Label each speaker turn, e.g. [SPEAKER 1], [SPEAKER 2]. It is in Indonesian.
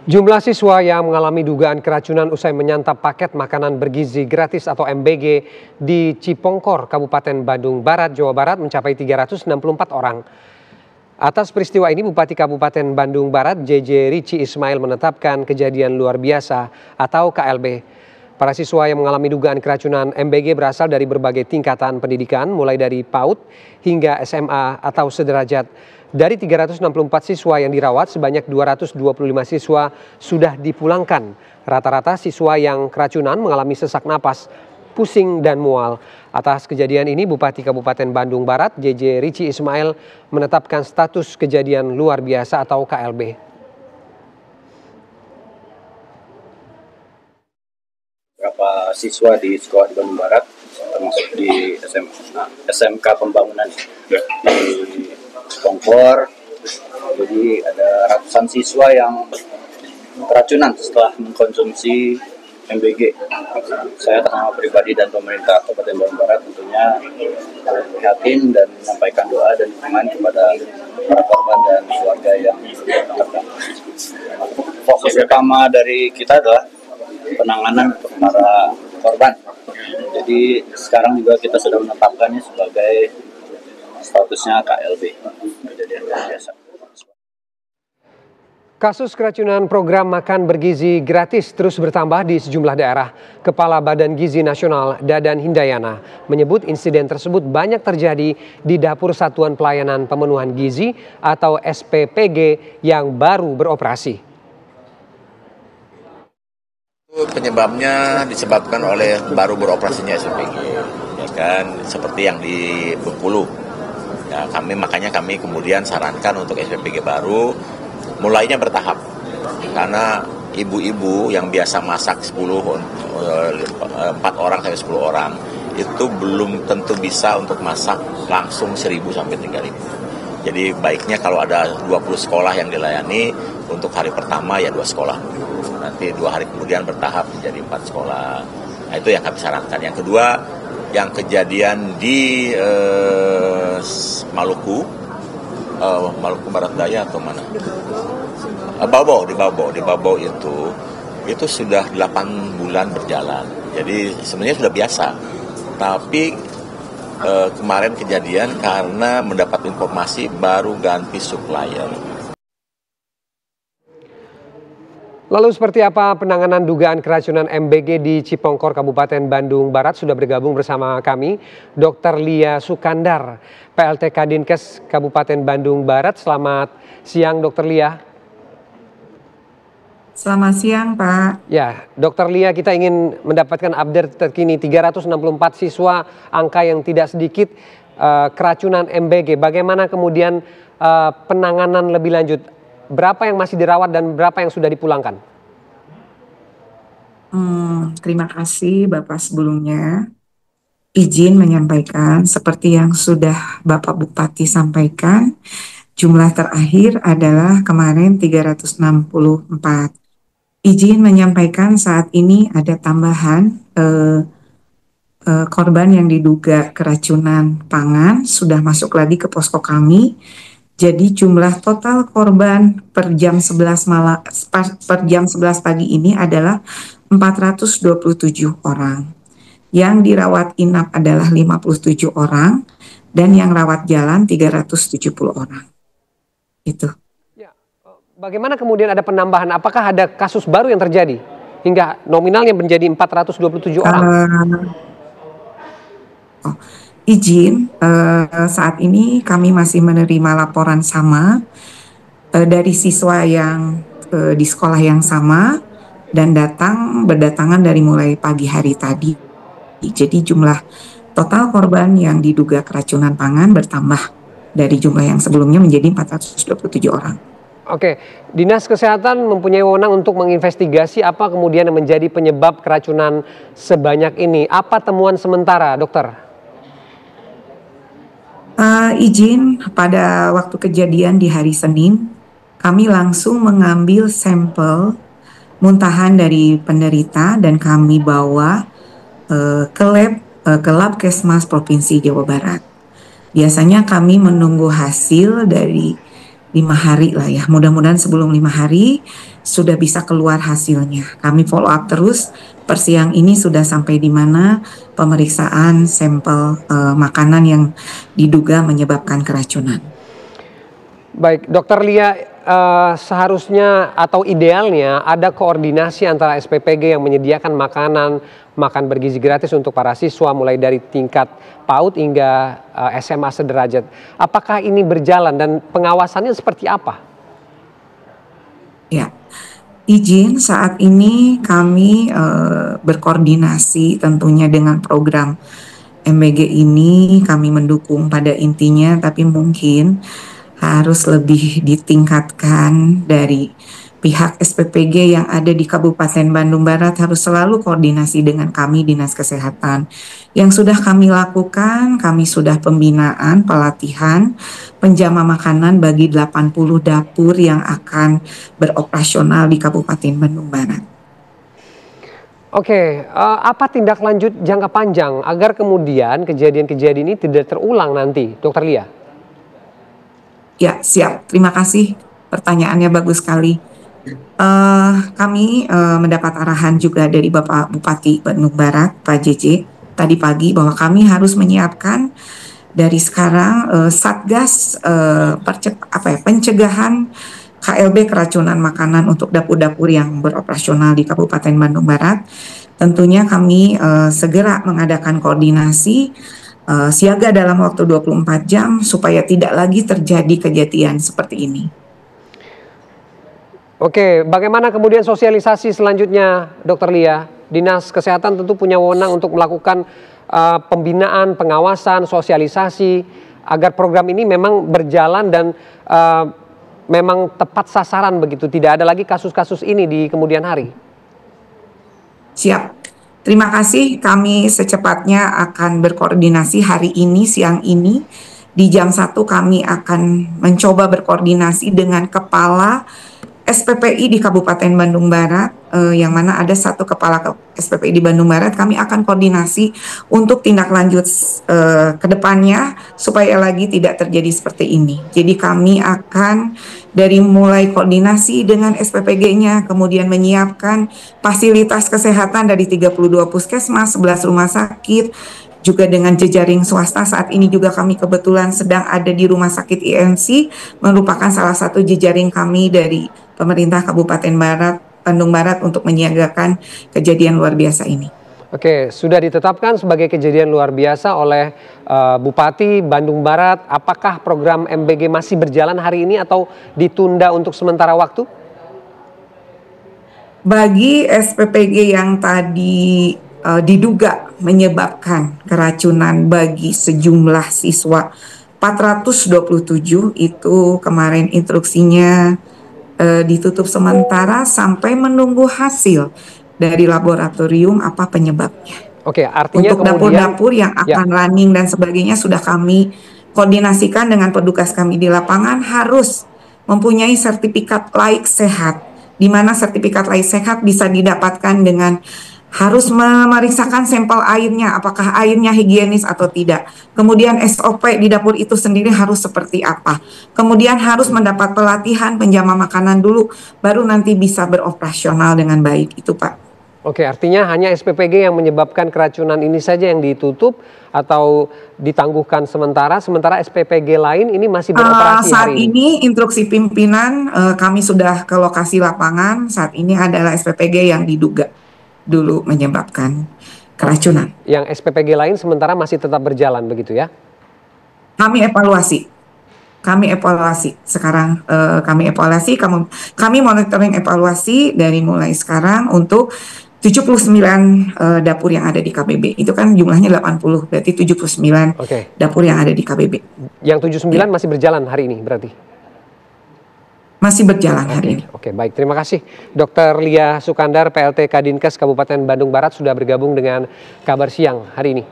[SPEAKER 1] Jumlah siswa yang mengalami dugaan keracunan usai menyantap paket makanan bergizi gratis atau MBG di Cipongkor, Kabupaten Bandung Barat, Jawa Barat mencapai 364 orang. Atas peristiwa ini, Bupati Kabupaten Bandung Barat, JJ Rici Ismail menetapkan kejadian luar biasa atau KLB. Para siswa yang mengalami dugaan keracunan MBG berasal dari berbagai tingkatan pendidikan, mulai dari PAUD hingga SMA atau sederajat. Dari 364 siswa yang dirawat, sebanyak 225 siswa sudah dipulangkan. Rata-rata siswa yang keracunan mengalami sesak napas, pusing, dan mual. Atas kejadian ini, Bupati Kabupaten Bandung Barat, JJ Rici Ismail, menetapkan status kejadian luar biasa atau KLB.
[SPEAKER 2] Beberapa siswa di sekolah di Bandung Barat, termasuk di SMK Pembangunan di Cipongkor. Jadi ada ratusan siswa yang keracunan setelah mengkonsumsi MBG. Saya atas nama pribadi dan pemerintah Kabupaten Bandung Barat tentunya prihatin dan menyampaikan doa dan dukungan kepada para korban dan keluarga yang terdampak. Fokus utama dari kita adalah penanganan untuk para korban. Jadi sekarang juga kita sudah menetapkannya sebagai statusnya KLB, kejadian luar biasa.
[SPEAKER 1] Kasus keracunan program makan bergizi gratis terus bertambah di sejumlah daerah. Kepala Badan Gizi Nasional Dadan Hindayana menyebut insiden tersebut banyak terjadi di Dapur Satuan Pelayanan Pemenuhan Gizi atau SPPG yang baru beroperasi.
[SPEAKER 3] Penyebabnya disebabkan oleh baru beroperasinya SPPG, ya kan, seperti yang di Bengkulu. Ya, makanya kami kemudian sarankan untuk SPPG baru mulainya bertahap, karena ibu-ibu yang biasa masak 4 orang sampai 10 orang itu belum tentu bisa untuk masak langsung 1.000 sampai 3.000. Jadi baiknya kalau ada 20 sekolah yang dilayani, untuk hari pertama ya 2 sekolah. Nanti 2 hari kemudian bertahap menjadi 4 sekolah. Nah, itu yang kami sarankan. Yang kedua, yang kejadian di Maluku Barat Daya atau mana? Di Babau itu sudah 8 bulan berjalan. Jadi sebenarnya sudah biasa. Tapi kemarin kejadian karena mendapat informasi baru ganti supplier.
[SPEAKER 1] Lalu seperti apa penanganan dugaan keracunan MBG di Cipongkor, Kabupaten Bandung Barat? Sudah bergabung bersama kami Dr. Lia Sukandar, PLT Kadinkes Kabupaten Bandung Barat. Selamat siang, Dr. Lia.
[SPEAKER 4] Selamat siang, Pak.
[SPEAKER 1] Ya, Dr. Lia, kita ingin mendapatkan update terkini 364 siswa, angka yang tidak sedikit keracunan MBG. Bagaimana kemudian penanganan lebih lanjut? Berapa yang masih dirawat dan berapa yang sudah dipulangkan?
[SPEAKER 4] Terima kasih Bapak sebelumnya. Izin menyampaikan seperti yang sudah Bapak Bupati sampaikan, jumlah terakhir adalah kemarin 364. Izin menyampaikan saat ini ada tambahan korban yang diduga keracunan pangan sudah masuk lagi ke posko kami. Jadi jumlah total korban per jam 11 pagi ini adalah 427 orang. Yang dirawat inap adalah 57 orang dan yang rawat jalan 370 orang. Itu.
[SPEAKER 1] Ya, bagaimana kemudian ada penambahan? Apakah ada kasus baru yang terjadi hingga nominalnya menjadi 427 orang?
[SPEAKER 4] Izin, saat ini kami masih menerima laporan sama dari siswa yang di sekolah yang sama dan berdatangan dari mulai pagi hari tadi. Jadi jumlah total korban yang diduga keracunan pangan bertambah dari jumlah yang sebelumnya menjadi 427 orang.
[SPEAKER 1] Oke, Dinas Kesehatan mempunyai wewenang untuk menginvestigasi apa kemudian yang menjadi penyebab keracunan sebanyak ini. Apa temuan sementara, dokter?
[SPEAKER 4] Izin, pada waktu kejadian di hari Senin, kami langsung mengambil sampel muntahan dari penderita dan kami bawa ke lab Kesmas Provinsi Jawa Barat. Biasanya kami menunggu hasil dari 5 hari lah ya. Mudah-mudahan sebelum 5 hari sudah bisa keluar hasilnya. Kami follow up terus. Per siang ini sudah sampai di mana pemeriksaan sampel makanan yang diduga menyebabkan keracunan.
[SPEAKER 1] Baik, Dokter Lia, seharusnya atau idealnya ada koordinasi antara SPPG yang menyediakan makanan makan bergizi gratis untuk para siswa mulai dari tingkat PAUD hingga SMA sederajat. Apakah ini berjalan dan pengawasannya seperti apa?
[SPEAKER 4] Ya, izin saat ini kami berkoordinasi tentunya dengan program MBG ini, kami mendukung pada intinya, tapi mungkin harus lebih ditingkatkan dari pihak SPPG yang ada di Kabupaten Bandung Barat, harus selalu koordinasi dengan kami Dinas Kesehatan. Yang sudah kami lakukan, kami sudah pembinaan, pelatihan, penjama makanan bagi 80 dapur yang akan beroperasional di Kabupaten Bandung Barat.
[SPEAKER 1] Oke, apa tindak lanjut jangka panjang agar kemudian kejadian-kejadian ini tidak terulang nanti, Dokter Lia?
[SPEAKER 4] Ya, siap. Terima kasih. Pertanyaannya bagus sekali. Kami mendapat arahan juga dari Bapak Bupati Bandung Barat, Pak JJ, tadi pagi bahwa kami harus menyiapkan dari sekarang Satgas pencegahan KLB keracunan makanan untuk dapur-dapur yang beroperasional di Kabupaten Bandung Barat. Tentunya kami segera mengadakan koordinasi siaga dalam waktu 24 jam supaya tidak lagi terjadi kejadian seperti ini.
[SPEAKER 1] Oke, bagaimana kemudian sosialisasi selanjutnya, Dokter Lia? Dinas Kesehatan tentu punya wewenang untuk melakukan pembinaan, pengawasan, sosialisasi agar program ini memang berjalan dan memang tepat sasaran begitu, tidak ada lagi kasus-kasus ini di kemudian hari.
[SPEAKER 4] Siap. Terima kasih, kami secepatnya akan berkoordinasi hari ini, siang ini. Di jam 1 kami akan mencoba berkoordinasi dengan kepala SPPI di Kabupaten Bandung Barat, yang mana ada satu kepala SPPI di Bandung Barat. Kami akan koordinasi untuk tindak lanjut ke depannya supaya lagi tidak terjadi seperti ini. Jadi kami akan dari mulai koordinasi dengan SPPG-nya, kemudian menyiapkan fasilitas kesehatan dari 32 puskesmas, 11 rumah sakit, juga dengan jejaring swasta. Saat ini juga kami kebetulan sedang ada di Rumah Sakit IMC, merupakan salah satu jejaring kami dari pemerintah Kabupaten Bandung Barat untuk menyiagakan kejadian luar biasa ini.
[SPEAKER 1] Oke, sudah ditetapkan sebagai kejadian luar biasa oleh Bupati Bandung Barat. Apakah program MBG masih berjalan hari ini atau ditunda untuk sementara waktu? Bagi
[SPEAKER 4] SPPG yang tadi diduga menyebabkan keracunan bagi sejumlah siswa 427 itu kemarin instruksinya ditutup sementara sampai menunggu hasil dari laboratorium apa penyebabnya.
[SPEAKER 1] Oke, artinya
[SPEAKER 4] untuk dapur-dapur yang akan running dan sebagainya sudah kami koordinasikan dengan petugas kami di lapangan harus mempunyai sertifikat layak sehat, di mana sertifikat layak sehat bisa didapatkan dengan harus memeriksakan sampel airnya, apakah airnya higienis atau tidak. Kemudian SOP di dapur itu sendiri harus seperti apa. Kemudian harus mendapat pelatihan penjama makanan dulu, baru nanti bisa beroperasional dengan baik. Itu Pak.
[SPEAKER 1] Oke, artinya hanya SPPG yang menyebabkan keracunan ini saja yang ditutup atau ditangguhkan sementara SPPG lain ini masih beroperasi
[SPEAKER 4] saat ini instruksi pimpinan kami sudah ke lokasi lapangan, saat ini adalah SPPG yang diduga dulu menyebabkan keracunan.
[SPEAKER 1] Yang SPPG lain sementara masih tetap berjalan begitu ya?
[SPEAKER 4] Kami evaluasi sekarang, kami monitoring evaluasi dari mulai sekarang untuk 79 dapur yang ada di KBB. Itu kan jumlahnya 80, berarti 79 dapur yang ada di KBB.
[SPEAKER 1] Yang 79 masih berjalan hari ini berarti?
[SPEAKER 4] Masih berjalan hari ini.
[SPEAKER 1] Oke, baik. Terima kasih Dr. Lia Sukandar, PLT Kadinkes Kabupaten Bandung Barat sudah bergabung dengan Kabar Siang hari ini.